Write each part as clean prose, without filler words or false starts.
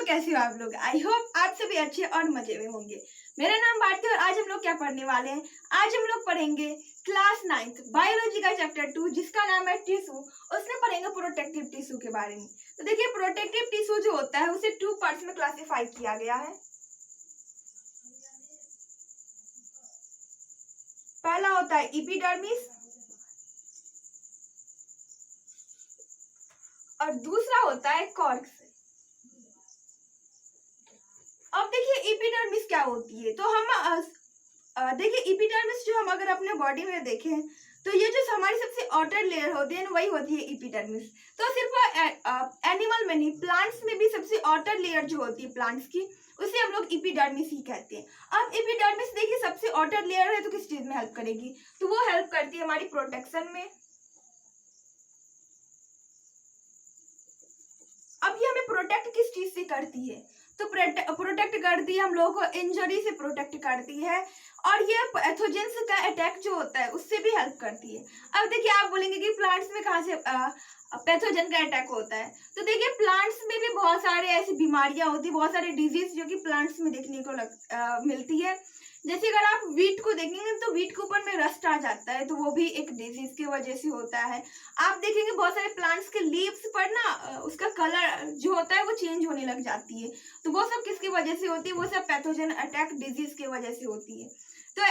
तो कैसे हो आप लोग। आई होप आप सभी अच्छे और मजे में होंगे। मेरा नाम भारती और आज हम लोग क्या पढ़ने वाले हैं। आज हम लोग पढ़ेंगे क्लास 9th बायोलॉजी का चैप्टर 2 जिसका नाम है टिश्यू। उसमें पढ़ेंगे प्रोटेक्टिव टिश्यू के बारे में। तो देखिए प्रोटेक्टिव टिश्यू जो होता है उसे 2 पार्ट्स में क्लासिफाई किया गया है। पहला होता है एपिडर्मिस और दूसरा होता है कॉर्क्स। अब देखिए एपिडर्मिस क्या होती है। तो हम देखिए एपिडर्मिस जो हम अगर अपने बॉडी में देखें तो ये जो हमारी सबसे आउटर लेयर होती है वही होती है एपिडर्मिस। तो सिर्फ एनिमल में नहीं, प्लांट्स में भी सबसे आउटर लेयर जो होती है प्लांट्स की उसे हम लोग एपिडर्मिस ही कहते हैं। अब एपिडर्मिस देखिए सबसे आउटर लेयर है तो किस चीज में हेल्प करेगी, तो वो हेल्प करती है हमारी प्रोटेक्शन में। अब ये हमें प्रोटेक्ट किस चीज से करती है, तो प्रोटेक्ट करती है हम लोगों को इंजरी से प्रोटेक्ट करती है और ये पैथोजेंस का अटैक जो होता है उससे भी हेल्प करती है। अब देखिए आप बोलेंगे कि प्लांट्स में कहाँ से पैथोजन का अटैक होता है, तो देखिए प्लांट्स में भी बहुत सारे ऐसी बीमारियां होती है, बहुत सारे डिजीज जो कि प्लांट्स में देखने को मिलती है। जैसे अगर आप वीट को देखेंगे तो वीट के ऊपर में रस्ट आ जाता है, तो वो भी एक डिजीज की वजह से होता है। आप देखेंगे बहुत सारे प्लांट्स के लीव्स पर ना उसका कलर जो होता है वो चेंज होने लग जाती है, तो वो सब किसकी वजह से होती है, वो सब पैथोजन अटैक डिजीज की वजह से होती है। तो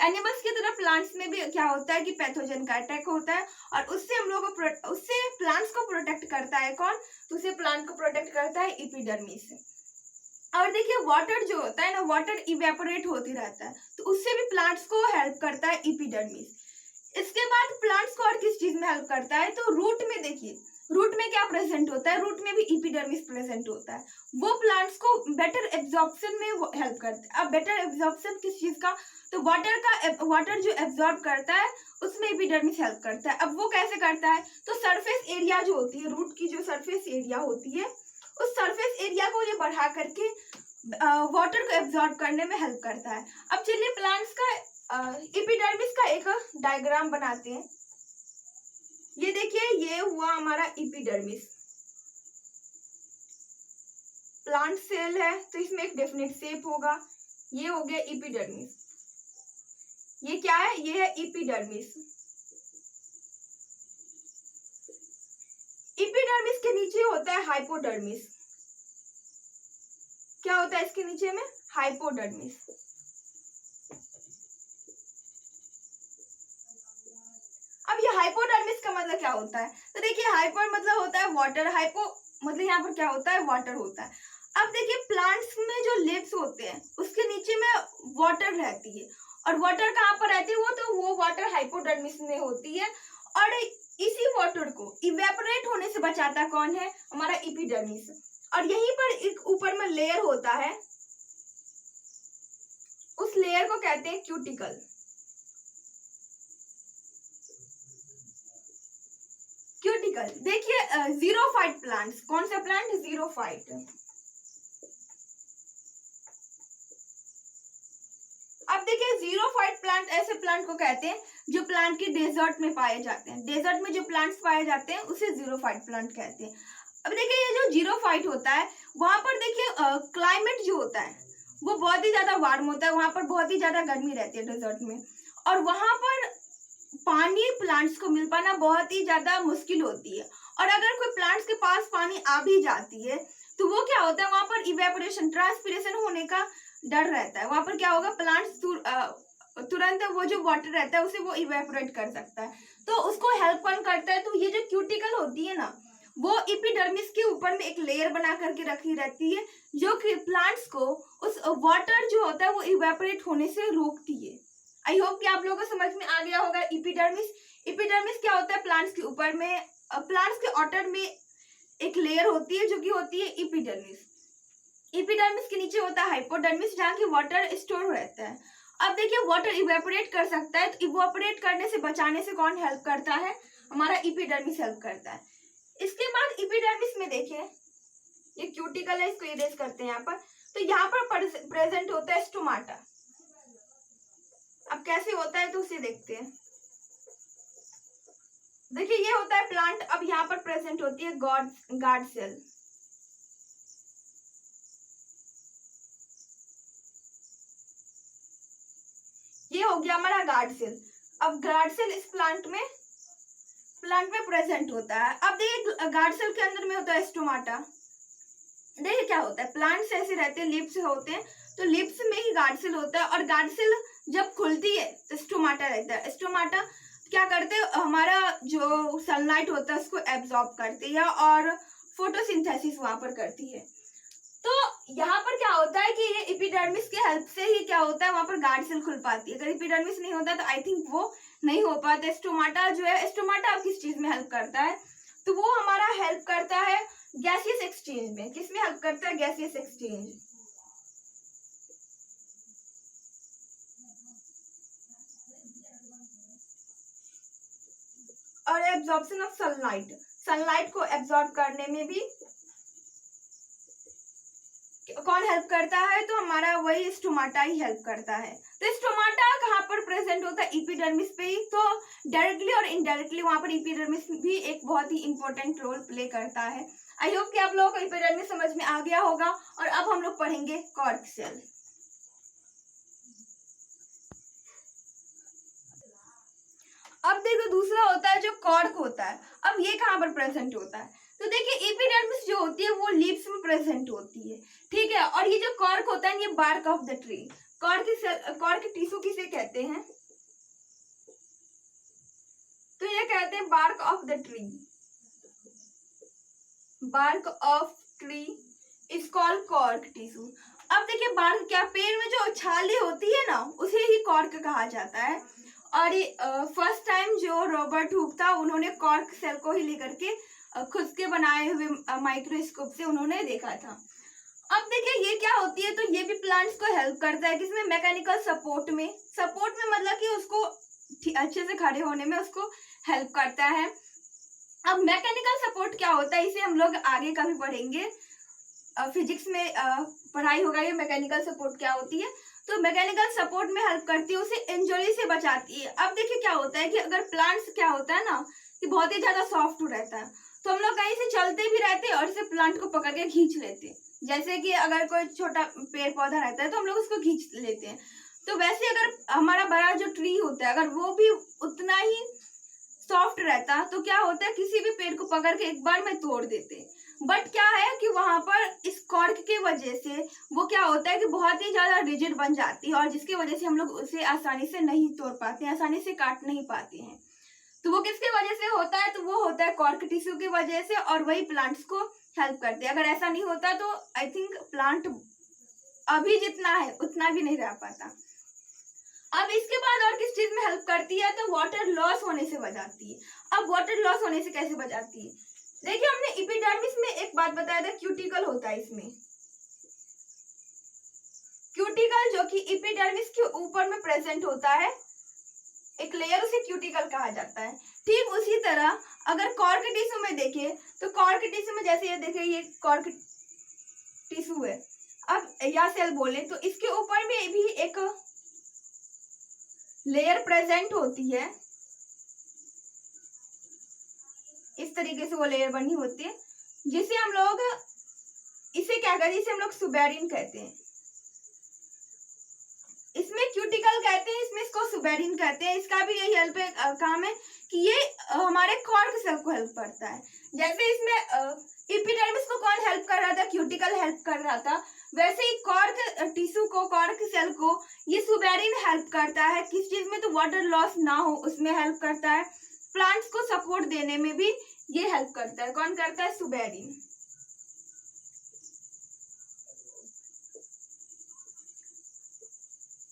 एनिमल्स की तरह प्लांट्स में भी क्या होता है कि पैथोजन का अटैक होता है और उससे हम लोग को उससे प्लांट्स को प्रोटेक्ट करता है कौन, तो उससे प्लांट को प्रोटेक्ट करता है एपिडर्मिस। और देखिए वाटर जो होता है ना, वाटर इवेपोरेट होते रहता है तो उससे भी प्लांट्स को हेल्प करता है एपिडर्मिस। इसके बाद प्लांट्स को और किस चीज में हेल्प करता है, तो रूट में देखिए रूट में क्या प्रेजेंट होता है, रूट में भी एपिडर्मिस प्रेजेंट होता है। वो प्लांट्स को बेटर एब्जॉर्प्शन में हेल्प करता है। अब बेटर एब्जॉर्प्शन किस चीज का, तो वाटर जो एब्जॉर्ब करता है उसमें एपिडर्मिस हेल्प करता है। अब वो कैसे करता है, तो सरफेस एरिया जो होती है, रूट की जो सरफेस एरिया होती है उस सरफेस एरिया को ये बढ़ा करके वाटर को एब्जॉर्ब करने में हेल्प करता है। अब चलिए प्लांट्स का एपिडर्मिस का एक डायग्राम बनाते हैं। ये देखिए ये हुआ हमारा एपिडर्मिस, प्लांट सेल है तो इसमें एक डेफिनेट शेप होगा। ये हो गया एपिडर्मिस। ये क्या है, ये है एपिडर्मिस। एपिडर्मिस के नीचे होता है हाइपोडर्मिस। क्या होता है इसके नीचे में, हाइपोडर्मिस। अब ये हाइपोडर्मिस का मतलब क्या होता है, तो देखिए हाइपर मतलब होता है वाटर, हाइपो मतलब यहाँ पर क्या होता है, वाटर होता है। अब देखिए प्लांट्स में जो लीव्स होते हैं उसके नीचे में वाटर रहती है और वाटर कहाँ पर रहती है, वो वाटर हाइपोडर्मिस में होती है और इसी वाटर को इवेपोरेट होने से बचाता कौन है, हमारा एपिडर्मिस। और यहीं पर एक ऊपर में लेयर होता है, उस लेयर को कहते हैं क्यूटिकल। क्यूटिकल देखिए जीरोफाइट प्लांट्स, कौन सा प्लांट, जीरोफाइट। अब देखिए जीरोफाइट प्लांट ऐसे प्लांट को कहते हैं जो प्लांट के डेजर्ट में पाए जाते हैं। डेजर्ट में जो प्लांट्स पाए जाते हैं उसे जीरोफाइट प्लांट कहते हैं। अब देखिए ये जो जीरोफाइट होता है वहां पर देखिए क्लाइमेट जो होता है वो बहुत ही ज्यादा वार्म होता है, वहां पर बहुत ही ज्यादा गर्मी रहती है डेजर्ट में, और वहां पर पानी प्लांट्स को मिल पाना बहुत ही ज्यादा मुश्किल होती है। और अगर कोई प्लांट्स के पास पानी आ भी जाती है तो वो क्या होता है, वहां पर इवेपोरेशन ट्रांसपिरेशन होने का डर रहता है। वहां पर क्या होगा, प्लांट्स तुरंत वो जो वाटर रहता है उसे वो इवेपोरेट कर सकता है, तो उसको हेल्प कौन करता है, तो ये जो क्यूटिकल होती है ना वो एपिडर्मिस के ऊपर में एक लेयर बना करके रखी रहती है जो कि प्लांट्स को उस वाटर जो होता है वो इवेपोरेट होने से रोकती है। आई होप कि आप लोगों को समझ में आ गया होगा एपिडर्मिस। एपिडर्मिस क्या होता है, प्लांट्स के ऊपर में, प्लांट्स के आउटर में एक लेयर होती है जो कि होती है एपिडर्मिस। एपिडर्मिस के नीचे होता है हाइपोडर्मिस जहाँ की वाटर स्टोर रहता है। अब देखिए वाटर इवेपोरेट कर सकता है, तो इवेपोरेट करने से बचाने से कौन हेल्प करता है, हमारा एपिडर्मिस हेल्प करता है। इसके बाद एपिडर्मिस में देखिए ये क्यूटिकल है, इसको इरेज करते हैं यहाँ पर, तो यहाँ पर प्रेजेंट होता है स्टोमाटा। अब कैसे होता है तो उसे देखते हैं। देखिए ये होता है प्लांट, अब यहाँ पर प्रेजेंट होती है गार्ड सेल। गया हमारा गार्ड सेल। अब गार्ड सेल इस प्लांट में प्रेजेंट होता है। अब देखिए गार्ड सेल के अंदर में होता है स्टोमाटा। देखिए क्या होता है, प्लांट्स ऐसे रहते हैं, लिप्स होते हैं, तो लिप्स में ही गार्ड सेल होता है और गार्ड सेल जब खुलती है तो स्टोमाटा रहता है। स्टोमाटा क्या करते हैं, हमारा जो सनलाइट होता है उसको एब्जॉर्ब करती है और फोटोसिंथेसिस वहां पर करती है। तो यहाँ पर क्या होता है कि ये एपिडर्मिस के हेल्प से ही क्या होता है, वहां पर गार्ड सेल खुल पाती है। अगर एपिडर्मिस नहीं होता तो आई थिंक वो नहीं हो पाता। स्टोमाटा जो है, स्टोमाटा अब किस चीज में हेल्प करता है, तो वो हमारा हेल्प करता है गैसियस एक्सचेंज में। किसमें हेल्प करता है, गैसियस एक्सचेंज। और एब्जॉर्प्शन ऑफ सनलाइट, सनलाइट को एब्जॉर्ब करने में भी कौन हेल्प करता है, तो हमारा वही स्टोमाटा ही हेल्प करता है। तो स्टोमाटा कहाँ पर प्रेजेंट होता है, एपिडर्मिस पे ही। तो डायरेक्टली और इनडायरेक्टली वहां पर एपिडर्मिस भी एक बहुत ही इंपॉर्टेंट रोल प्ले करता है। आई होप कि आप लोगों को एपिडर्मिस समझ में आ गया होगा। और अब हम लोग पढ़ेंगे कॉर्क सेल। अब देखो दूसरा होता है जो कॉर्क होता है। अब ये कहाँ पर प्रेजेंट होता है, तो देखिए एपिडर्मिस जो होती है वो लीव्स में प्रेजेंट होती है, ठीक है। और ये जो कॉर्क होता है ये bark of the tree. Cork tissue किसे कहते हैं, तो ये कहते हैं bark of the tree. Bark of tree is called cork tissue. अब देखिए बार्क क्या, पेड़ में जो छाले होती है ना उसे ही कॉर्क कहा जाता है। और फर्स्ट टाइम जो रॉबर्ट हुक था उन्होंने कॉर्क सेल को ही लेकर के खुद के बनाए हुए माइक्रोस्कोप से उन्होंने देखा था। अब देखिए ये क्या होती है, तो ये भी प्लांट्स को हेल्प करता है किसमें, मैकेनिकल सपोर्ट में। सपोर्ट में मतलब कि उसको अच्छे से खड़े होने में उसको हेल्प करता है। अब मैकेनिकल सपोर्ट क्या होता है, इसे हम लोग आगे कभी पढ़ेंगे, फिजिक्स में पढ़ाई होगा ये मैकेनिकल सपोर्ट क्या होती है। तो मैकेनिकल सपोर्ट में हेल्प करती है, उसे इंजरी से बचाती है। अब देखिए क्या होता है कि अगर प्लांट्स क्या होता है ना कि बहुत ही ज्यादा सॉफ्ट रहता है, तो हम लोग कहीं से चलते भी रहते हैं और इसे प्लांट को पकड़ के खींच लेते हैं। जैसे कि अगर कोई छोटा पेड़ पौधा रहता है तो हम लोग उसको खींच लेते हैं। तो वैसे अगर हमारा बड़ा जो ट्री होता है अगर वो भी उतना ही सॉफ्ट रहता तो क्या होता है, किसी भी पेड़ को पकड़ के एक बार में तोड़ देते। बट क्या है कि वहां पर इस कॉर्क के वजह से वो क्या होता है कि बहुत ही ज्यादा रिजिड बन जाती है और जिसकी वजह से हम लोग उसे आसानी से नहीं तोड़ पाते हैं, आसानी से काट नहीं पाते हैं। तो वो किसके वजह से होता है, तो वो होता है कॉर्क टिश्यू की वजह से, और वही प्लांट्स को हेल्प करते हैं। अगर ऐसा नहीं होता तो आई थिंक प्लांट अभी जितना है उतना भी नहीं रह पाता। अब इसके बाद और किस चीज में हेल्प करती है, तो वाटर लॉस होने से बचाती है। अब वाटर लॉस होने से कैसे बचाती है, देखिए हमने एपिडर्मिस में एक बात बताया था, क्यूटिकल होता है इसमें, क्यूटिकल जो कि एपिडर्मिस के ऊपर में प्रेजेंट होता है एक लेयर, उसे क्यूटिकल कहा जाता है। ठीक उसी तरह अगर कॉर्क टिश्यू में देखें तो कॉर्क टिश्यू में जैसे ये देखिए ये कॉर्क टिश्यू है, अब या सेल बोले तो इसके ऊपर में भी एक लेयर प्रेजेंट होती है। इस तरीके से वो लेयर बनी होती है जिसे हम लोग इसे क्या कहते हैं, इसे हम लोग सुबेरिन कहते हैं। इसमें क्यूटिकल कहते हैं, इसमें इसको सुबेरिन कहते हैं। इसका भी यही हेल्प काम है कि ये हमारे कॉर्क सेल को हेल्प करता है। जैसे इसमें एपिडर्मिस को कौन हेल्प कर रहा था, क्यूटिकल हेल्प कर रहा था, वैसे ही कॉर्क टिश्यू को, कॉर्क सेल को ये सुबेरिन हेल्प करता है। किस चीज में, तो वाटर लॉस ना हो उसमें हेल्प करता है। प्लांट्स को सपोर्ट देने में भी ये हेल्प करता है। कौन करता है, सुबेरिन।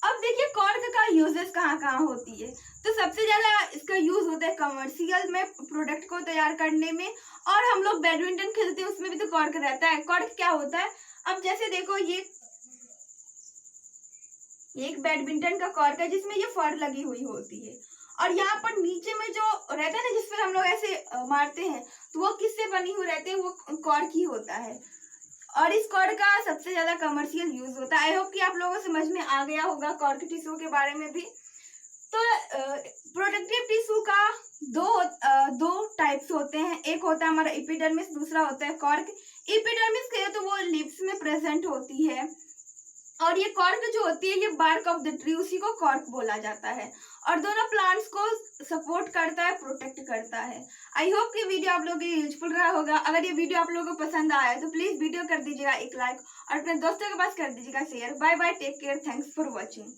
अब देखिए कॉर्क का यूजेस कहाँ कहाँ होती है, तो सबसे ज्यादा इसका यूज होता है कमर्शियल में प्रोडक्ट को तैयार करने में, और हम लोग बैडमिंटन खेलते हैं उसमें भी तो कॉर्क रहता है। कॉर्क क्या होता है, अब जैसे देखो ये एक बैडमिंटन का कॉर्क है जिसमें ये फर लगी हुई होती है, और यहाँ पर नीचे में जो रहता है ना जिस पर हम लोग ऐसे मारते हैं, तो वो किससे बनी हुई रहती है, वो कॉर्क ही होता है। और इस कॉर्क का सबसे ज्यादा कमर्शियल यूज होता है। आई होप कि आप लोगों को समझ में आ गया होगा कॉर्क टिश्यू के बारे में भी। तो प्रोडक्टिव टिश्यू का दो टाइप्स होते हैं, एक होता है हमारा एपिडर्मिस, दूसरा होता है कॉर्क। एपिडर्मिस कहे तो वो लिप्स में प्रेजेंट होती है, और ये कॉर्क जो होती है ये बार्क ऑफ द ट्री, उसी को कॉर्क बोला जाता है। और दोनों प्लांट्स को सपोर्ट करता है, प्रोटेक्ट करता है। आई होप कि वीडियो आप लोगों के लिए यूजफुल रहा होगा। अगर ये वीडियो आप लोगों को पसंद आया है तो प्लीज वीडियो कर दीजिएगा एक लाइक और अपने दोस्तों के पास कर दीजिएगा share. Bye bye, take care, thanks for watching.